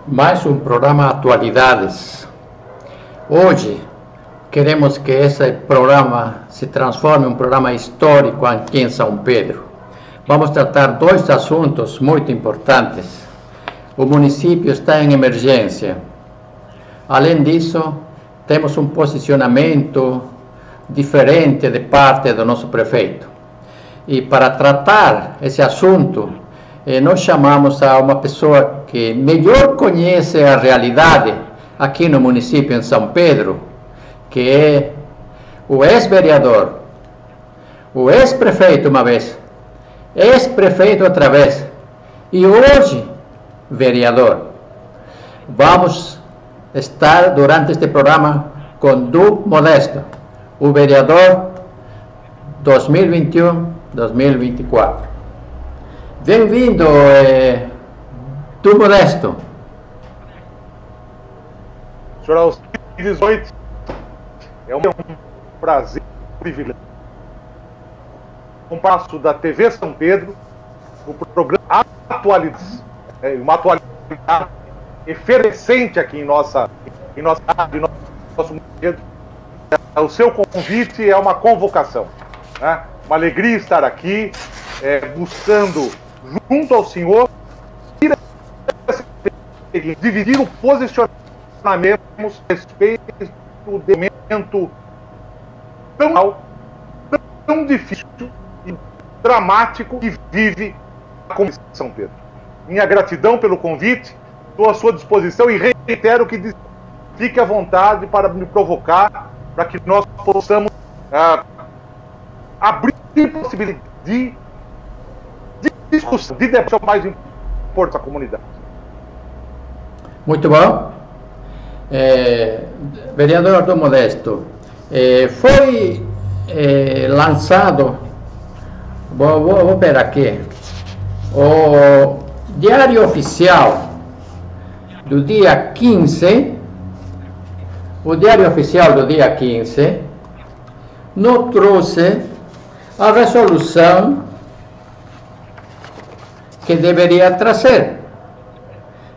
mais um programa Atualidades. Hoje queremos que esse programa se transforme em um programa histórico aqui em São Pedro. Vamos tratar dois assuntos muito importantes. O município está em emergência. Além disso, temos um posicionamento diferente de parte do nosso prefeito. E para tratar esse assunto, nós chamamos a uma pessoa que melhor conhece a realidade aqui no município em São Pedro, que é o ex-vereador, o ex-prefeito uma vez, ex-prefeito outra vez, e hoje vereador. Vamos estar durante este programa com Du Modesto, o vereador 2021-2024. Bem-vindo, Du Modesto. Senhor Alcides, noite. É um prazer, um privilégio. Um passo da TV São Pedro, o programa Atualidades, uma atualidade efervescente aqui em nosso mundo. O seu convite é uma convocação, né? Uma alegria estar aqui, buscando, junto ao senhor, dividir o posicionamento a respeito do momento tão difícil e dramático que vive a Comunidade de São Pedro. Minha gratidão pelo convite, estou à sua disposição e reitero que fique à vontade para me provocar, para que nós possamos abrir possibilidade de discussão, de debate mais importante da comunidade. Muito bom. Vereador Du Modesto, foi lançado, vou ver aqui, o Diário Oficial do dia 15, o Diário Oficial do dia 15, nos trouxe a resolução que deveria trazer,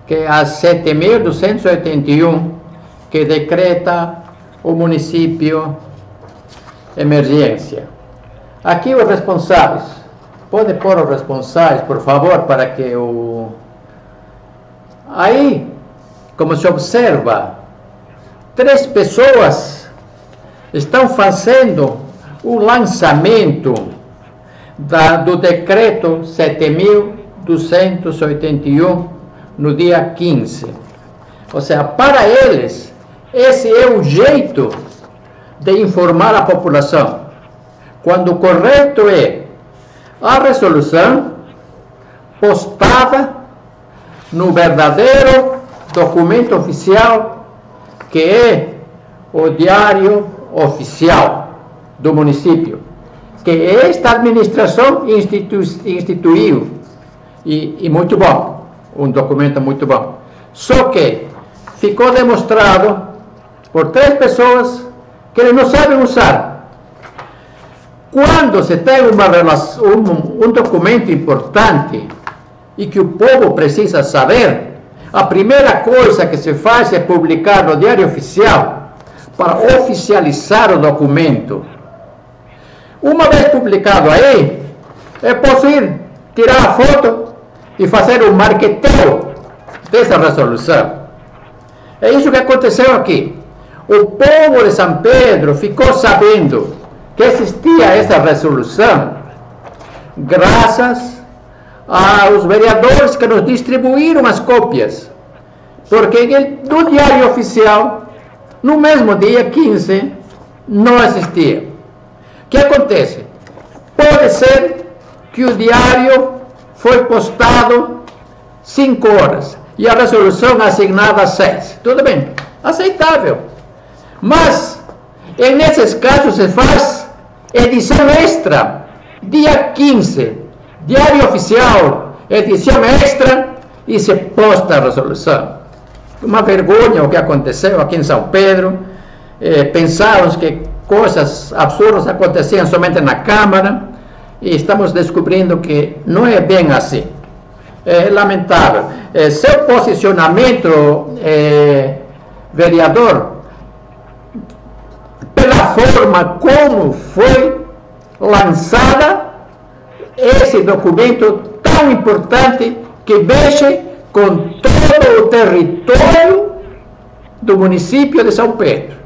que é a 7.281, que decreta o município emergência. Aqui os responsáveis, pode pôr os responsáveis, por favor, para que o... Aí, como se observa, 3 pessoas estão fazendo o lançamento do decreto 7.281 no dia 15. Ou seja, para eles, esse é o jeito de informar a população, quando o correto é a resolução postada no verdadeiro documento oficial, que é o Diário Oficial do município, que esta administração instituiu, e muito bom, um documento muito bom. Só que ficou demonstrado por 3 pessoas que eles não sabem usar. Quando se tem um documento importante e que o povo precisa saber, a primeira coisa que se faz é publicar no Diário Oficial para oficializar o documento. Uma vez publicado aí, eu posso ir tirar a foto e fazer um marqueteio dessa resolução. É isso que aconteceu aqui. O povo de São Pedro ficou sabendo que existia essa resolução graças aos vereadores que nos distribuíram as cópias, porque no Diário Oficial, no mesmo dia 15, não existia. O que acontece? Pode ser que o diário foi postado 5 horas e a resolução assignada 6. Tudo bem, aceitável. Mas, nesses casos, se faz edição extra, dia 15, Diário Oficial, edição extra, e se posta a resolução. Uma vergonha o que aconteceu aqui em São Pedro. Pensávamos que coisas absurdas aconteciam somente na Câmara, e estamos descobrindo que não é bem assim. É lamentável. Seu posicionamento, vereador, pela forma como foi lançada esse documento tão importante que mexe com todo o território do município de São Pedro.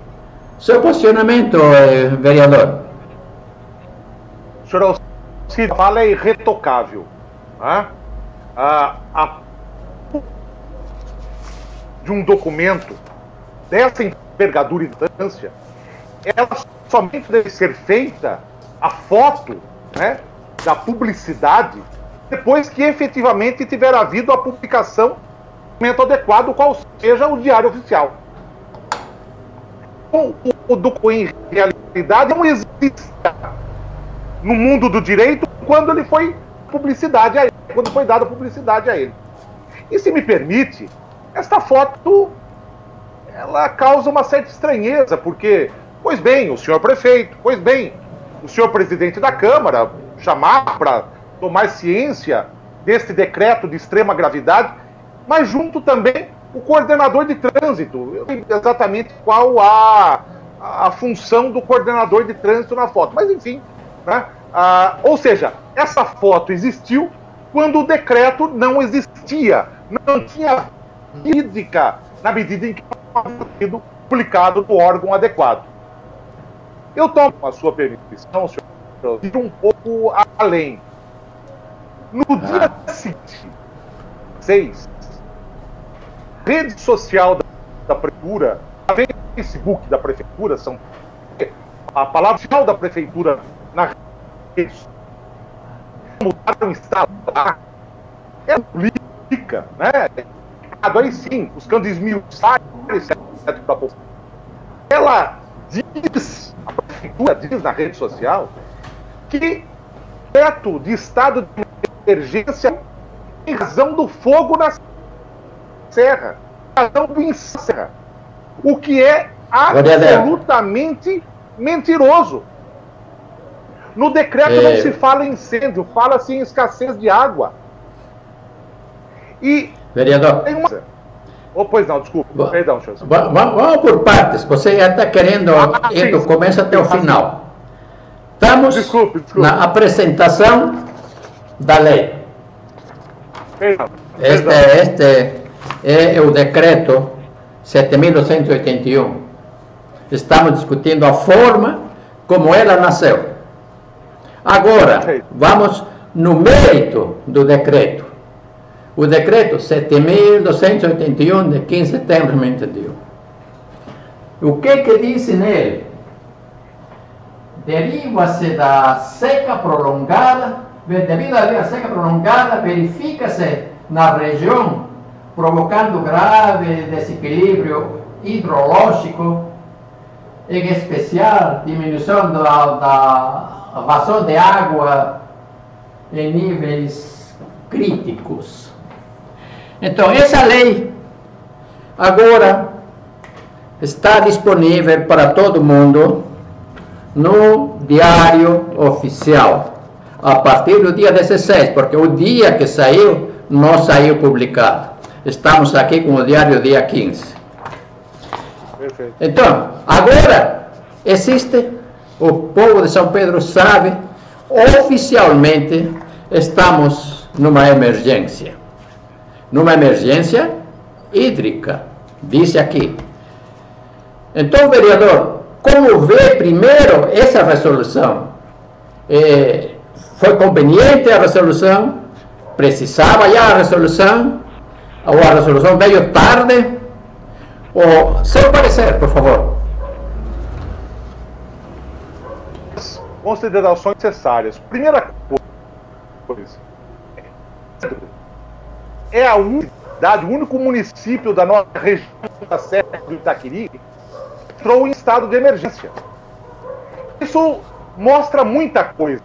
Seu posicionamento, vereador? Senhor Alcides, a fala é irretocável. Né? De um documento dessa envergadura e distância, ela somente deve ser feita a foto, né, da publicidade depois que efetivamente tiver havido a publicação do documento adequado, qual seja o Diário Oficial. O documento, em realidade, não existe no mundo do direito quando ele foi publicidade a ele, quando foi dada publicidade a ele. E se me permite, esta foto ela causa uma certa estranheza, porque, pois bem, o senhor prefeito, pois bem, o senhor presidente da Câmara chamar para tomar ciência desse decreto de extrema gravidade, mas junto também o coordenador de trânsito. Eu não sei exatamente qual a função do coordenador de trânsito na foto, mas enfim, né? Ou seja, essa foto existiu quando o decreto não existia, não tinha jurídica na medida em que havia sido publicado no órgão adequado. Eu tomo a sua permissão, senhor, ir um pouco além. No dia seguinte, 6, a rede social da prefeitura, a Facebook da prefeitura, a palavra final da prefeitura na rede social, mudaram o estado lá, é política, né? Aí sim, buscando esmiuçar para a população. Ela diz, a prefeitura diz na rede social, que decreto de estado de emergência em razão do fogo na serra, em razão do incêndio, o que é absolutamente mentiroso. No decreto não se fala em incêndio, fala-se em escassez de água. E vereador, tem uma... pois não, desculpa, perdão, senhor. Vamos por partes, você já está querendo ir do começo até o final. Estamos na apresentação da lei. Este é o decreto 7.281. Estamos discutindo a forma como ela nasceu. Agora, vamos no mérito do decreto. O decreto 7.281 de 15 de setembro de 2021. O que diz nele? Deriva-se da seca prolongada, devido à seca prolongada, verifica-se na região, provocando grave desequilíbrio hidrológico, em especial diminuição da vazão de água em níveis críticos. Então, essa lei agora está disponível para todo mundo no Diário Oficial, a partir do dia 16, porque o dia que saiu, não saiu publicado. Estamos aqui com o diário dia 15. Perfeito. Então, agora existe, o povo de São Pedro sabe, oficialmente estamos numa emergência. Numa emergência hídrica, disse aqui. Então, vereador, como vê primeiro essa resolução? Foi conveniente a resolução? Precisava já a resolução? Ou a resolução veio tarde? Ou, seu parecer, por favor. Considerações necessárias. Primeira coisa, é a unidade, o único município da nossa região da Serra do Itaquiri que entrou em estado de emergência. Isso mostra muita coisa.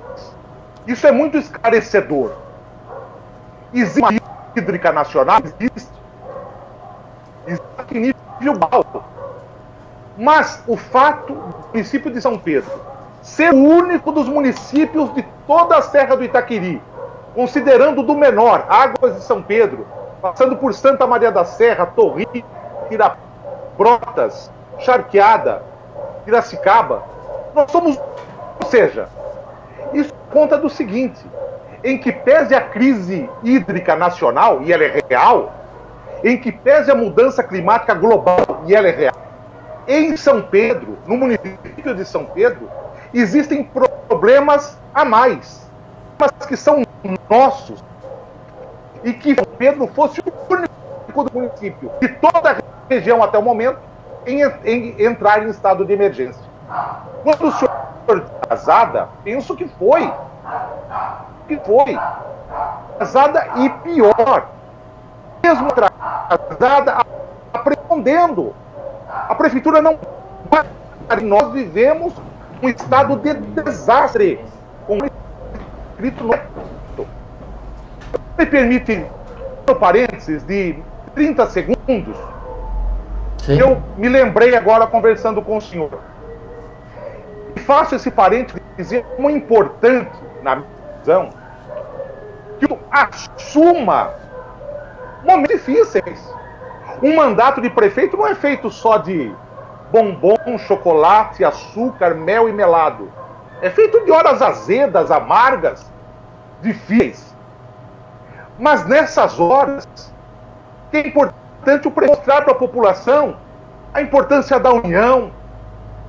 Isso é muito esclarecedor. Existe uma hídrica nacional, existe em nível alto. Mas o fato do município de São Pedro ser o único dos municípios de toda a Serra do Itaquiri considerando do menor, Águas de São Pedro, passando por Santa Maria da Serra, Torrinho, Pirabrotas, Charqueada, Piracicaba, nós somos, ou seja, isso conta do seguinte, em que pese a crise hídrica nacional, e ela é real, em que pese a mudança climática global, e ela é real, em São Pedro, no município de São Pedro, existem problemas a mais, mas que são nossos, e que São Pedro fosse o único do município, de toda a região até o momento, em entrar em estado de emergência. Quando o senhor atrasada, penso que foi atrasada e pior, mesmo atrasada, aprendendo. A prefeitura não vai. Nós vivemos um estado de desastre, como escrito no. Me permite um parênteses de 30 segundos. Sim. Eu me lembrei agora conversando com o senhor. E faço esse parênteses dizer como importante, na minha visão, que assuma momentos difíceis. Um mandato de prefeito não é feito só de bombom, chocolate, açúcar, mel e melado. É feito de horas azedas, amargas, difíceis. Mas nessas horas, que é importante mostrar para a população a importância da união,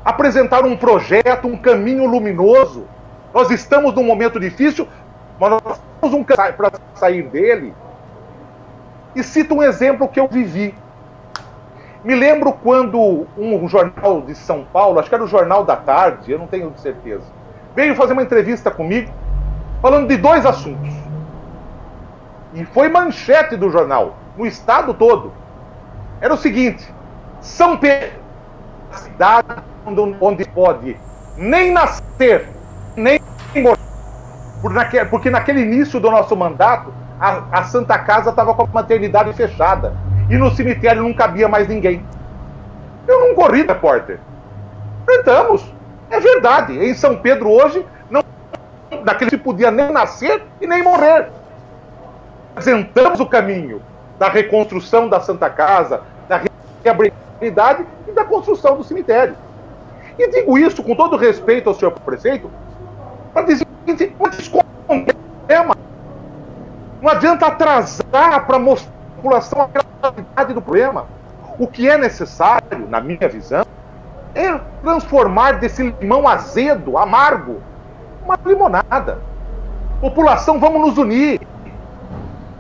apresentar um projeto, um caminho luminoso. Nós estamos num momento difícil, mas nós temos um caminho para sair dele. E cito um exemplo que eu vivi. Me lembro quando um jornal de São Paulo, acho que era o Jornal da Tarde, eu não tenho certeza, veio fazer uma entrevista comigo, falando de dois assuntos. E foi manchete do jornal, no estado todo. Era o seguinte: São Pedro, a cidade onde pode nem nascer, nem morrer. Porque naquele início do nosso mandato, a Santa Casa estava com a maternidade fechada. E no cemitério não cabia mais ninguém. Eu não corri, repórter. Enfrentamos. É verdade. Em São Pedro hoje, naquele se podia nem nascer e nem morrer. Apresentamos o caminho da reconstrução da Santa Casa, da reabilidade e da construção do cemitério. E digo isso com todo respeito ao senhor prefeito, para dizer que não adianta atrasar para mostrar à população a gravidade do problema. O que é necessário, na minha visão, é transformar desse limão azedo, amargo, uma limonada. População, vamos nos unir.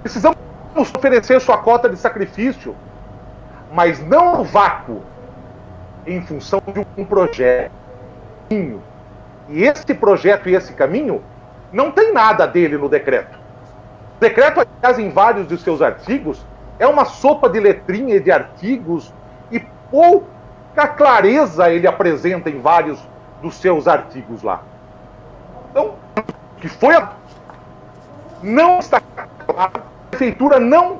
Precisamos oferecer sua cota de sacrifício, mas não no vácuo, em função de um projeto. E esse projeto e esse caminho, não tem nada dele no decreto. O decreto, aliás, em vários de seus artigos, é uma sopa de letrinha e de artigos, e pouca clareza ele apresenta em vários dos seus artigos lá. Então, que foi não está claro, a prefeitura não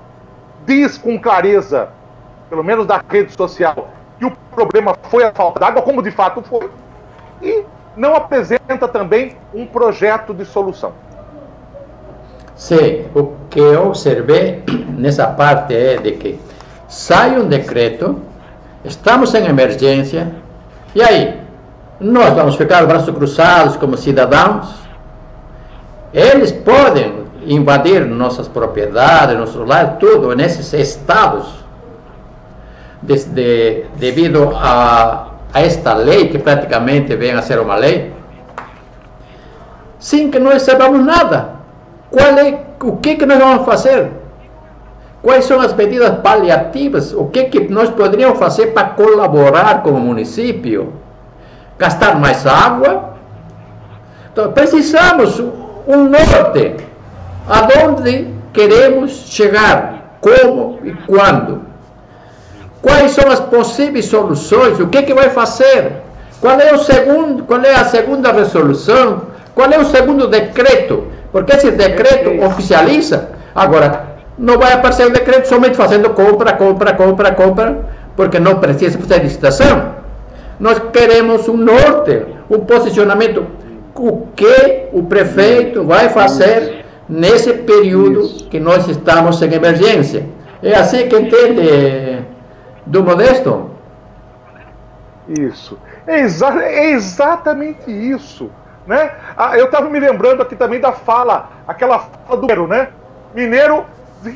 diz com clareza, pelo menos da rede social, que o problema foi a falta d'água, como de fato foi, e não apresenta também um projeto de solução. Sim, o que eu observei nessa parte é de que sai um decreto, estamos em emergência, e aí, nós vamos ficar de braços cruzados como cidadãos? Eles podem invadir nossas propriedades, nossos lares, tudo nesses estados, devido a esta lei, que praticamente vem a ser uma lei, sem que nós saibamos nada. O que nós vamos fazer? Quais são as medidas paliativas? O que nós poderíamos fazer para colaborar com o município? Gastar mais água? Então, precisamos um norte. Aonde queremos chegar? Como e quando? Quais são as possíveis soluções? O que vai fazer? Qual é a segunda resolução? Qual é o segundo decreto? Porque esse decreto oficializa. Agora, não vai aparecer o decreto somente fazendo compra, porque não precisa fazer licitação. Nós queremos um norte, um posicionamento. O que o prefeito vai fazer nesse período que nós estamos em emergência. É assim que entende, do Modesto? Isso. É exatamente isso. Né? Eu estava me lembrando aqui também da aquela fala do Mineiro, né?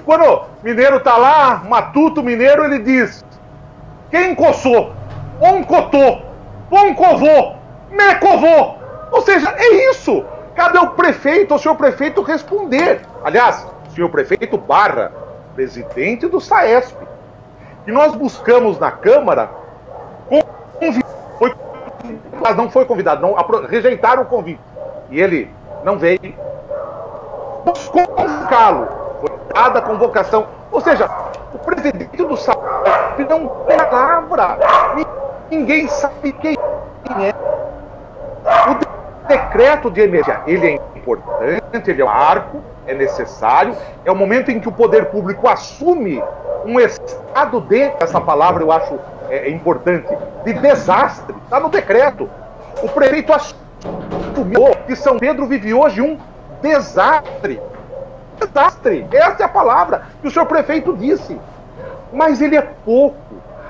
Quando Mineiro está lá, matuto Mineiro, ele diz: quem coçou, oncotô, poncovô, mecovô. Ou seja, é isso. Cabe ao prefeito, ao senhor prefeito, responder. Aliás, senhor prefeito barra presidente do SAESP. E nós buscamos na Câmara, mas não foi convidado, rejeitaram o convite. E ele não veio. Convocá-lo. Foi dada a convocação. Ou seja, o presidente do SAESP não tem palavra. Ninguém sabe quem é. O decreto de emergência, ele é importante, ele é um marco, é necessário, é o momento em que o poder público assume um estado de, essa palavra eu acho importante, de desastre. Está no decreto. O prefeito assumiu que São Pedro vive hoje um desastre. Desastre, essa é a palavra que o senhor prefeito disse. Mas ele é pouco.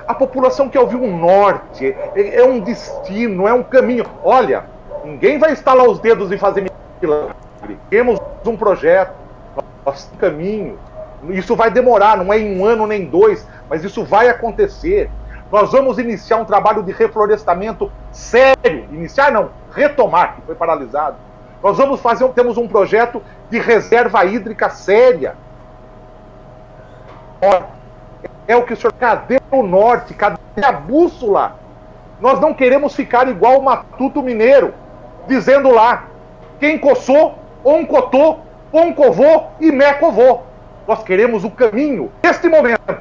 A população quer ouvir um norte, é um destino, é um caminho. Olha, ninguém vai estalar os dedos e fazer milagre. Temos um projeto, nosso caminho. Isso vai demorar, não é em 1 ano nem 2, mas isso vai acontecer. Nós vamos iniciar um trabalho de reflorestamento sério. Iniciar não, retomar, que foi paralisado. Nós vamos temos um projeto de reserva hídrica séria. É o que o senhor... Cadê o norte? Cadê a bússola? Nós não queremos ficar igual o matuto mineiro, dizendo lá, quem coçou, oncotô, poncovô e mecovô. Nós queremos o caminho. Neste momento,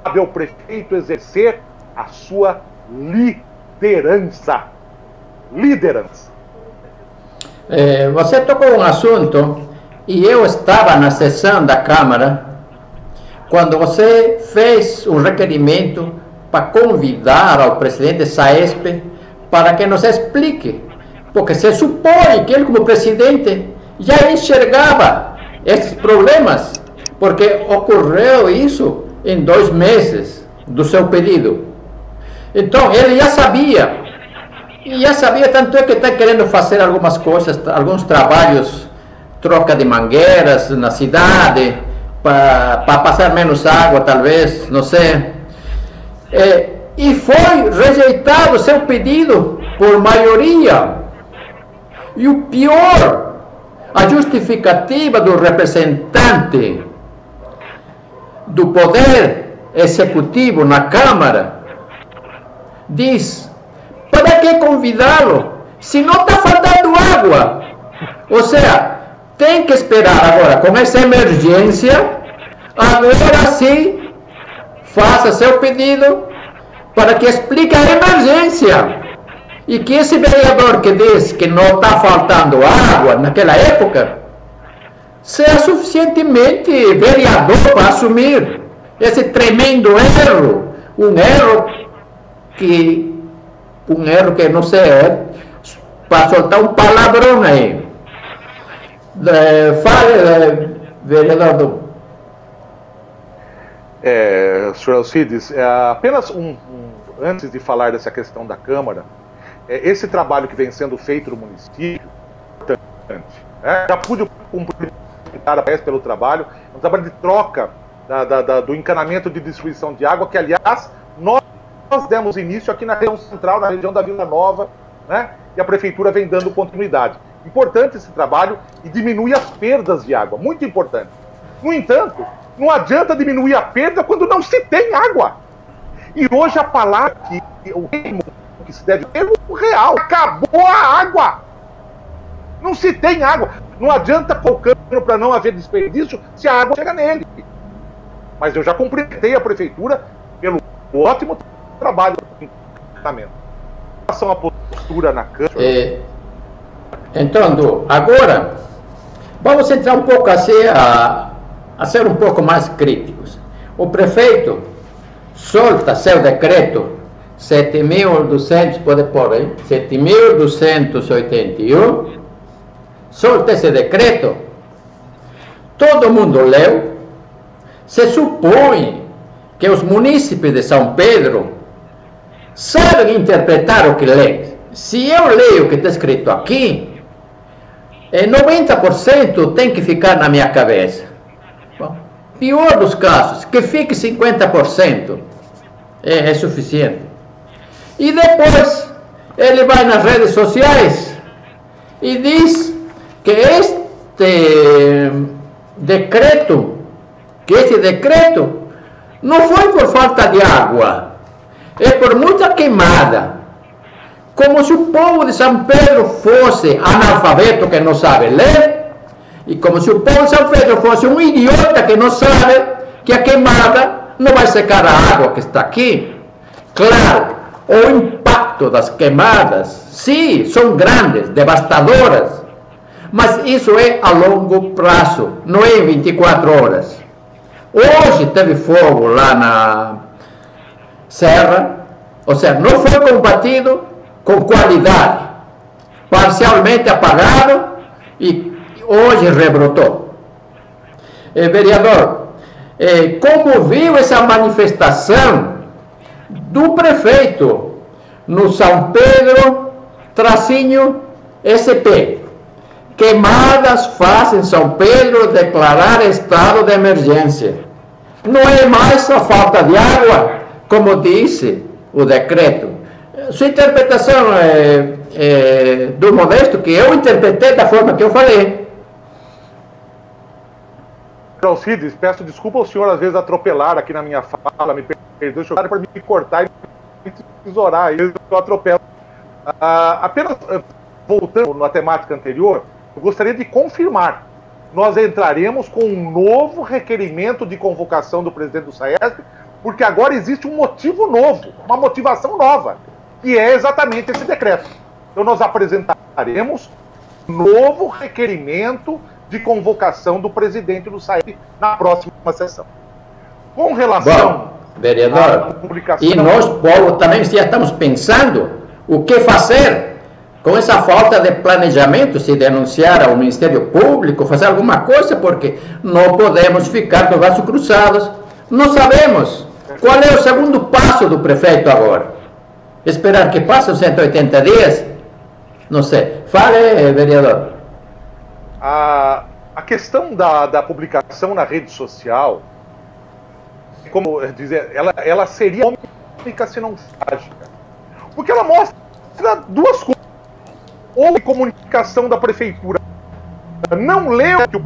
cabe ao prefeito exercer a sua liderança. Liderança. Você tocou um assunto, e eu estava na sessão da Câmara, quando você fez um requerimento para convidar ao presidente SAESP para que nos explique, porque se supõe que ele, como presidente, já enxergava esses problemas, porque ocorreu isso em 2 meses do seu pedido. Então, ele já sabia, tanto é que está querendo fazer algumas coisas, alguns trabalhos, troca de mangueiras na cidade, para passar menos água, talvez, não sei. E foi rejeitado seu pedido por maioria. E o pior, a justificativa do representante do Poder Executivo na Câmara diz: para que convidá-lo se não está faltando água? Ou seja, tem que esperar agora, com essa emergência, agora sim, faça seu pedido para que explique a emergência. E que esse vereador que diz que não está faltando água naquela época, seja suficientemente vereador para assumir esse tremendo erro. Um erro que não sei, para soltar um palavrão aí. Fale, vereador. Senhor Alcides, apenas antes de falar dessa questão da Câmara, esse trabalho que vem sendo feito no município é importante. Já pude cumprimentar a PES pelo trabalho, um trabalho de troca do encanamento de distribuição de água, que, aliás, nós demos início aqui na região central, na região da Vila Nova, né? E a Prefeitura vem dando continuidade. Importante esse trabalho e diminui as perdas de água, muito importante. No entanto, não adianta diminuir a perda quando não se tem água. E hoje a palavra o que se deve ter é o real. Acabou a água. Não se tem água. Não adianta colocando para não haver desperdício se a água chega nele. Mas eu já cumprimentei a Prefeitura pelo ótimo trabalho do encanamento. Em relação à postura na Câmara... Então, agora, vamos entrar um pouco assim, a ser um pouco mais críticos. O prefeito solta seu decreto 7.200, pode pôr aí, 7.281, solta esse decreto todo mundo leu. Se supõe que os munícipes de São Pedro sabem interpretar o que lê. Se eu leio o que está escrito aqui, 90% tem que ficar na minha cabeça. Bom, pior dos casos, que fique 50%, é suficiente. E depois ele vai nas redes sociais e diz que este decreto não foi por falta de água, é por muita queimada. Como se o povo de São Pedro fosse analfabeto que não sabe ler, e como se o povo de São Pedro fosse um idiota que não sabe que a queimada não vai secar a água que está aqui. Claro, o impacto das queimadas, sim, são grandes, devastadoras, mas isso é a longo prazo, não é em 24 horas. Hoje teve fogo lá na Serra, ou seja, não foi combatido com qualidade, parcialmente apagado e hoje rebrotou. Vereador, como viu essa manifestação do prefeito no São Pedro, _SP? Queimadas fazem São Pedro declarar estado de emergência. Não é mais a falta de água, como disse o decreto. Sua interpretação do Modesto, que eu interpretei da forma que eu falei. Alcides, peço desculpa ao senhor às vezes atropelar aqui na minha fala, me perdoe para me cortar e me tesourar, aí eu atropelo. Apenas voltando na temática anterior, eu gostaria de confirmar, nós entraremos com um novo requerimento de convocação do presidente do SAESP, porque agora existe um motivo novo, uma motivação nova, que é exatamente esse decreto. Então nós apresentaremos um novo requerimento de convocação do presidente do SAESP na próxima sessão. Com relação vereador, à publicação... E nós, povo, também já estamos pensando o que fazer com essa falta de planejamento, se denunciar ao Ministério Público, fazer alguma coisa, porque não podemos ficar com os braços cruzados. Não sabemos qual é o segundo passo do prefeito agora. Esperar que passe os 180 dias? Não sei. Fale, vereador. A questão da publicação na rede social, como dizer, ela seria cômica se não trágica. Porque ela mostra duas coisas. Ou a comunicação da prefeitura não leu que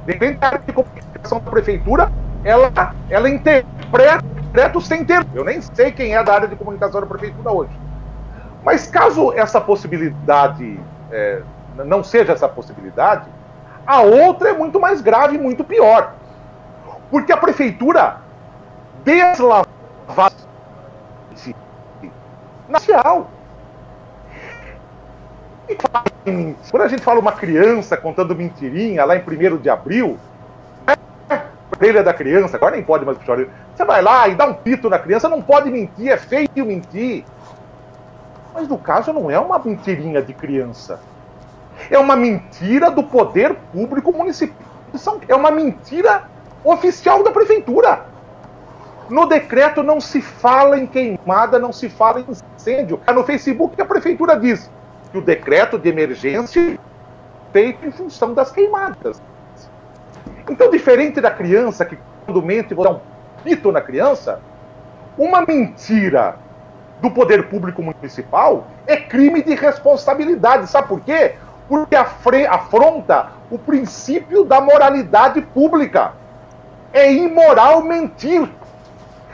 depende da comunicação da prefeitura, ela interpreta o sem termo. Eu nem sei quem é da área de comunicação da prefeitura hoje. Mas caso essa possibilidade não seja essa possibilidade, a outra é muito mais grave e muito pior. Porque a prefeitura deslavava nacional. Quando a gente fala uma criança contando mentirinha lá em 1º de abril, orelha da criança, agora nem pode mais puxar a orelha. Você vai lá e dá um pito na criança, não pode mentir, é feio mentir. Mas no caso não é uma mentirinha de criança. É uma mentira do poder público municipal. É uma mentira oficial da prefeitura. No decreto não se fala em queimada, não se fala em incêndio. No Facebook a prefeitura diz que o decreto de emergência é feito em função das queimadas. Então, diferente da criança, que quando mente você dá um pito na criança, uma mentira do poder público municipal é crime de responsabilidade. Sabe por quê? Porque afronta o princípio da moralidade pública. É imoral mentir.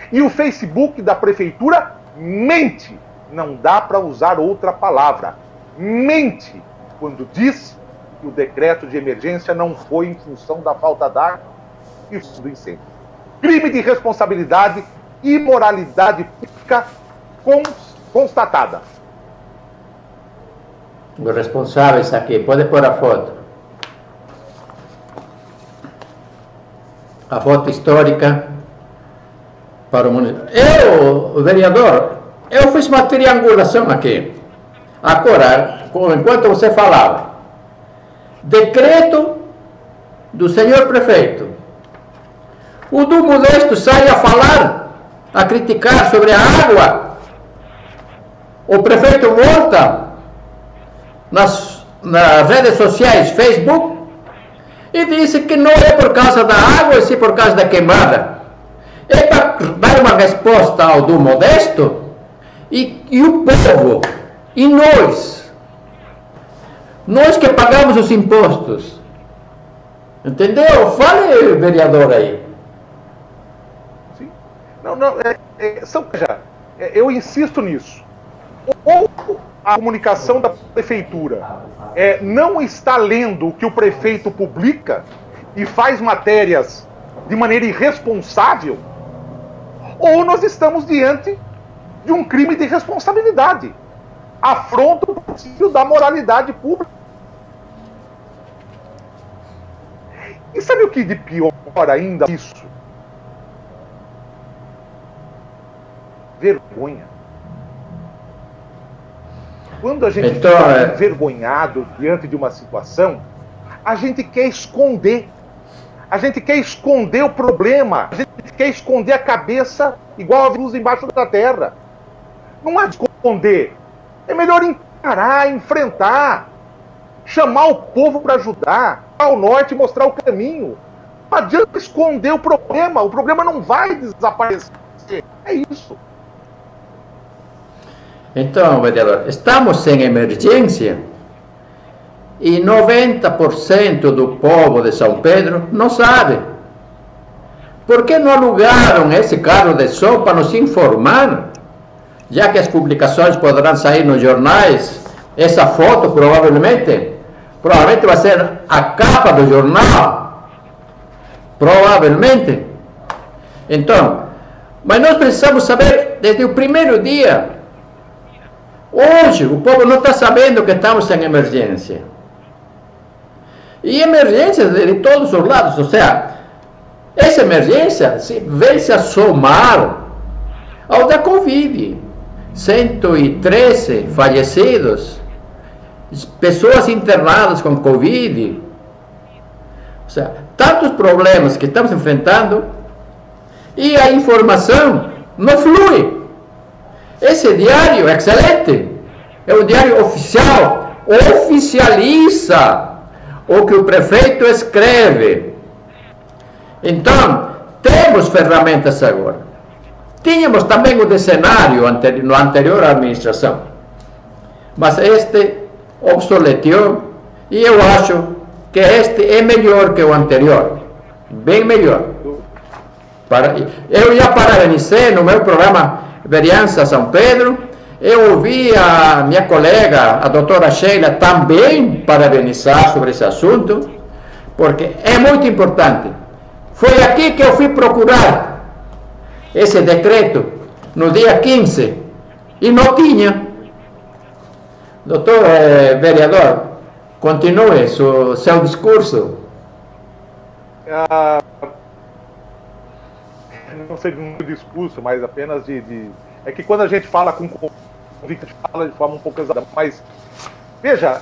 E o Facebook da prefeitura mente. Não dá para usar outra palavra. Mente quando diz que o decreto de emergência não foi em função da falta d'água e do incêndio. Crime de responsabilidade, imoralidade pública constatada. Os responsáveis aqui, pode pôr a foto. A foto histórica para o município. Eu, vereador, eu fiz uma triangulação aqui. Agora, enquanto você falava, decreto do senhor prefeito. O do Modesto sai a falar, a criticar sobre a água. O prefeito volta nas redes sociais, Facebook, e disse que não é por causa da água, e sim por causa da queimada. É para dar uma resposta ao do Modesto e o povo, e nós que pagamos os impostos. Entendeu? Fale, vereador, aí. Sim. Não, eu insisto nisso. Ou a comunicação da prefeitura não está lendo o que o prefeito publica e faz matérias de maneira irresponsável, ou nós estamos diante de um crime de responsabilidade, afronta o princípio da moralidade pública. E sabe o que de pior ainda isso? Vergonha. Quando a gente fica envergonhado diante de uma situação, a gente quer esconder. A gente quer esconder o problema. A gente quer esconder a cabeça igual a luz embaixo da terra. Não há de esconder. É melhor encarar, enfrentar. Chamar o povo para ajudar. Ao norte e mostrar o caminho. Não adianta esconder o problema não vai desaparecer. É isso. Então, vereador, estamos em emergência e 90% do povo de São Pedro não sabe. Por que não alugaram esse carro de som para nos informar? Já que as publicações poderão sair nos jornais, essa foto provavelmente vai ser a capa do jornal. Provavelmente. Então, mas nós precisamos saber desde o primeiro dia. Hoje, o povo não está sabendo que estamos em emergência. E emergência de todos os lados. Ou seja, essa emergência vem se a somar ao da Covid. 113 falecidos, pessoas internadas com Covid. Ou seja, tantos problemas que estamos enfrentando e a informação não flui. Esse diário é excelente, é o diário oficial, oficializa o que o prefeito escreve. Então, temos ferramentas agora. Tínhamos também o de cenário no anterior administração, mas este obsoletou e eu acho que este é melhor que o anterior, bem melhor. Eu já parabenizei no meu programa Vereança São Pedro, eu ouvi a minha colega, a doutora Sheila, também parabenizar sobre esse assunto, porque é muito importante. Foi aqui que eu fui procurar esse decreto, no dia 15, e não tinha. Doutor vereador, continue seu discurso. Não sei do discurso, mas apenas é que quando a gente fala com convicção, a gente fala de forma um pouco exata. Mas, veja,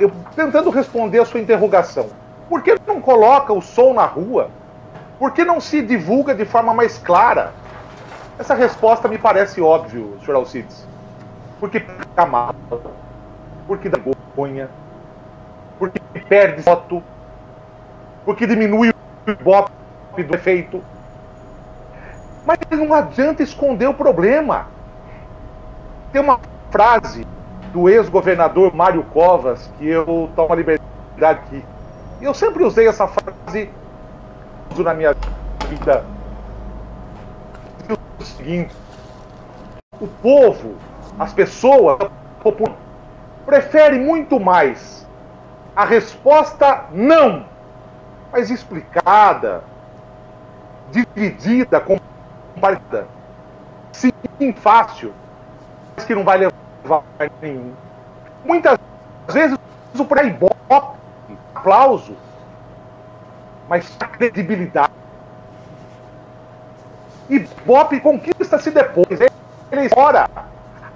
eu tentando responder a sua interrogação, por que não coloca o som na rua? Por que não se divulga de forma mais clara? Essa resposta me parece óbvio, senhor Alcides. Porque fica mal, porque dá vergonha, porque perde voto, porque diminui o ibope do efeito. Mas não adianta esconder o problema. Tem uma frase do ex-governador Mário Covas, que eu tomo a liberdade aqui. E eu sempre usei essa frase na minha vida. O seguinte: o povo, as pessoas, preferem muito mais a resposta não, mas explicada, dividida, compartilhada, sim, fácil, mas que não vai levar a nenhum. Muitas vezes o pré-ibope, aplauso, mas a credibilidade. Ibope conquista-se depois, ele fora.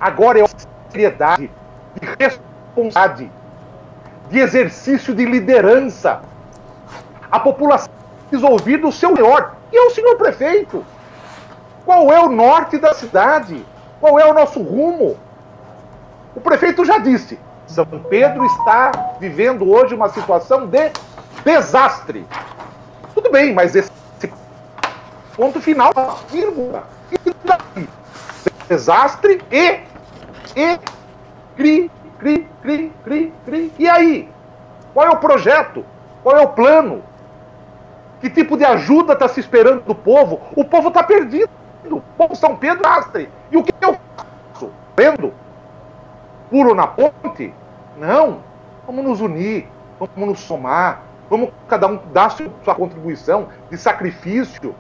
Agora é a seriedade, de responsabilidade, de exercício de liderança. A população precisa ouvir do seu melhor. E é o senhor prefeito. Qual é o norte da cidade? Qual é o nosso rumo? O prefeito já disse, São Pedro está vivendo hoje uma situação de desastre. Tudo bem, mas esse ponto final, vírgula. E daí? Desastre e cri. E aí? Qual é o projeto? Qual é o plano? Que tipo de ajuda está se esperando do povo? O povo está perdido. O povo São Pedro desastre. E o que eu faço? Vendo? Puro na ponte? Não. Vamos nos unir. Vamos nos somar. Vamos cada um dar sua contribuição de sacrifício.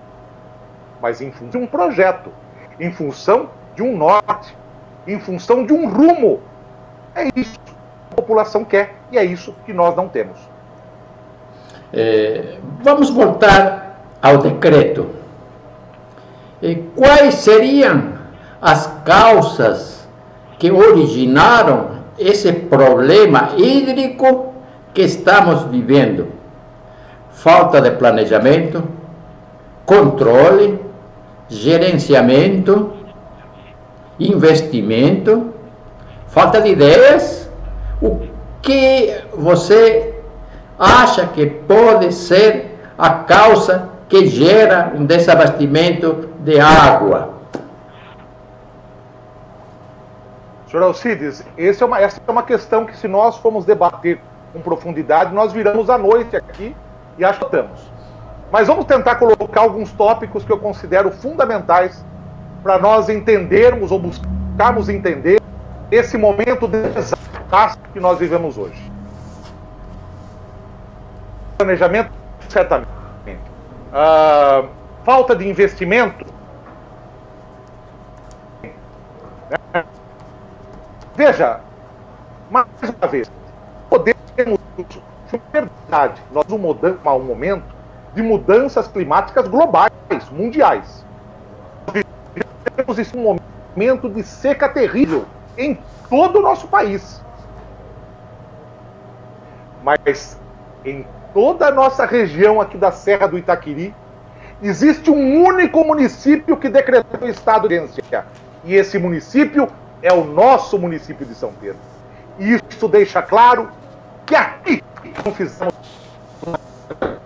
Mas em função de um projeto. Em função de um norte. Em função de um rumo. É isso que a população quer. E é isso que nós não temos. Vamos voltar ao decreto. Quais seriam as causas que originaram esse problema hídrico que estamos vivendo? Falta de planejamento, controle, gerenciamento, investimento, falta de ideias. O que você acha que pode ser a causa que gera um desabastimento de água? Senhor Alcides, essa é uma questão que, se nós formos debater com profundidade, nós viramos à noite aqui e achamos. Mas vamos tentar colocar alguns tópicos que eu considero fundamentais para nós entendermos ou buscarmos entender esse momento de desastre que nós vivemos hoje. Planejamento, certamente. Falta de investimento. Veja, mais uma vez, podemos, de verdade, nós vamos um momento de mudanças climáticas globais, mundiais. Nós vivemos um momento de seca terrível em todo o nosso país. Mas em toda a nossa região aqui da Serra do Itaquiri, existe um único município que decretou o estado de emergência. E esse município é o nosso município de São Pedro. E isso deixa claro que aqui não fizemos.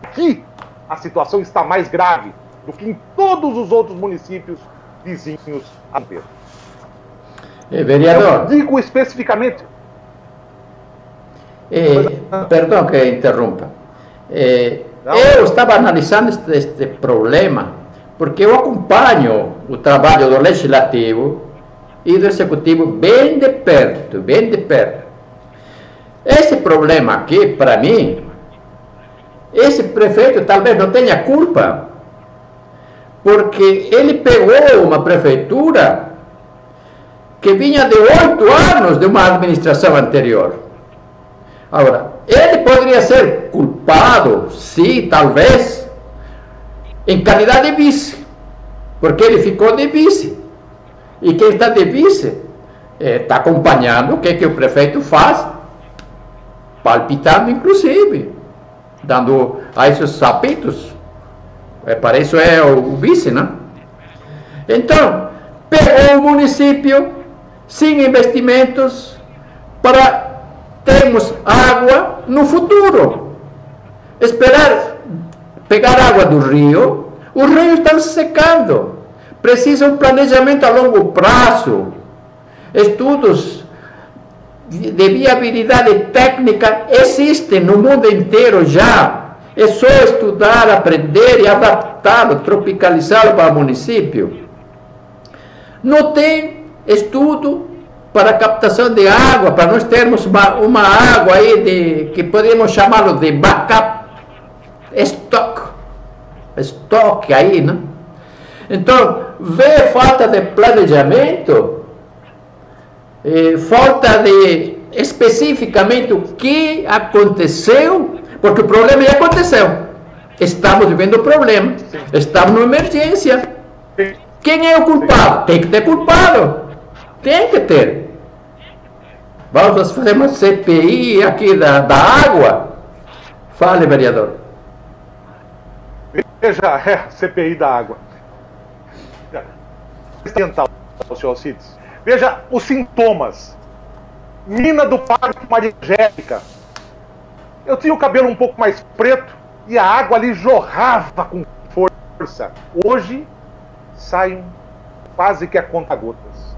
Aqui a situação está mais grave do que em todos os outros municípios vizinhos a São Pedro. Vereador. Eu digo especificamente. Perdão que interrompa. Eu estava analisando este problema porque eu acompanho o trabalho do Legislativo e do Executivo bem de perto, bem de perto. Esse problema aqui, para mim, esse prefeito talvez não tenha culpa, porque ele pegou uma prefeitura que vinha de 8 anos de uma administração anterior. Agora, ele poderia ser culpado, sim, talvez, em qualidade de vice, porque ele ficou de vice. E quem está de vice está acompanhando o que o prefeito faz, palpitando inclusive, dando a esses apitos. Para isso é o vice, né? Então, pegou o município sem investimentos para termos água no futuro. Esperar pegar água do rio, os rios estão se secando. Precisa um planejamento a longo prazo. Estudos de viabilidade técnica existem no mundo inteiro já. É só estudar, aprender e adaptá-lo, tropicalizá-lo para o município. Não tem estudo para captação de água, para nós termos uma água aí que podemos chamá-lo de backup, estoque aí, né? Então, vê falta de planejamento, falta de especificamente o que aconteceu, porque o problema já aconteceu. Estamos vivendo o problema, estamos numa emergência. Quem é o culpado? Tem que ter culpado. Tem que ter. Vamos fazer uma CPI aqui da água? Fale, vereador. Veja, CPI da água. Senhor Alcides. Veja os sintomas. Mina do Parque Maria Angélica. Eu tinha o cabelo um pouco mais preto e a água ali jorrava com força. Hoje saem quase que a conta-gotas.